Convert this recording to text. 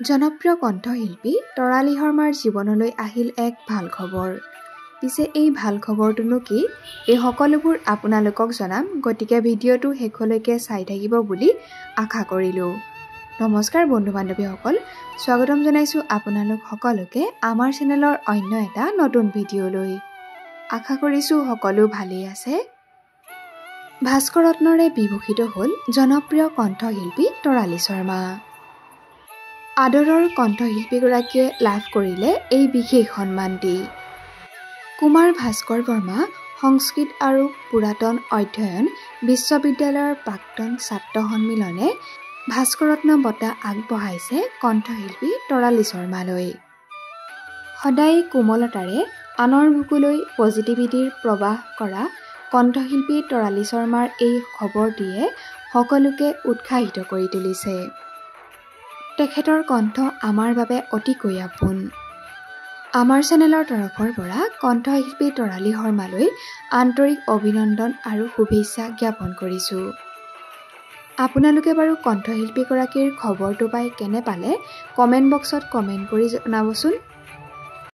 জনপ্ৰিয় কণ্ঠশিল্পী তৰালি শৰ্মাৰ জীৱনলৈ আহিল এক ভাল খবৰ। পিছে এই ভাল খবৰটোনো কি? এই সকলোবোৰ আপোনালোকক জনাম, গতিকে ভিডিঅ'টো শেষলৈকে চাই থাকিব বুলি আশা কৰিলোঁ। নমস্কাৰ বন্ধু-বান্ধৱীসকল, স্বাগতম জনাইছোঁ আপোনালোক সকলোকে আমাৰ চেনেলৰ অন্য এটা নতুন ভিডিঅ'লৈ। আশা কৰিছোঁ সকলো ভালেই আছে। ভাস্কৰ ৰত্নৰে বিভূষিত হ'ল জনপ্ৰিয় কণ্ঠশিল্পী তৰালি শৰ্মা। আদৰৰ কণ্ঠশিল্পীগৰাকীয়ে লাভ কৰিলে এই বিশেষ সন্মানটি। কুমাৰ ভাস্কৰ বৰ্মা সংস্কৃত আৰু পুৰাতন অধ্যয়ন বিশ্ববিদ্যালয়ৰ প্ৰাক্তন ছাত্ৰ সন্মিলনে ভাস্কৰ ৰত্ন বঁটা আগবঢ়াইছে কণ্ঠশিল্পী তৰালি শৰ্মালৈ। সদায় কোমলতাৰে আনৰ বুকুলৈ পজিটিভিটিৰ প্ৰৱাহ কৰা কণ্ঠশিল্পী তৰালি শৰ্মাৰ এই খবৰটিয়ে সকলোকে উৎসাহিত কৰি তুলিছে। তেখেতৰ কণ্ঠ আমাৰ বাবে অতিকৈ আপোন। আমাৰ চেনেলৰ তৰফৰ পৰা কণ্ঠশিল্পী তৰালি শৰ্মালৈ আন্তৰিক অভিনন্দন আৰু শুভেচ্ছা জ্ঞাপন কৰিছোঁ। আপোনালোকে বাৰু কণ্ঠশিল্পীগৰাকীৰ খবৰটো পাই কেনে পালে? কমেণ্ট বক্সত কমেণ্ট কৰি জনাবচোন।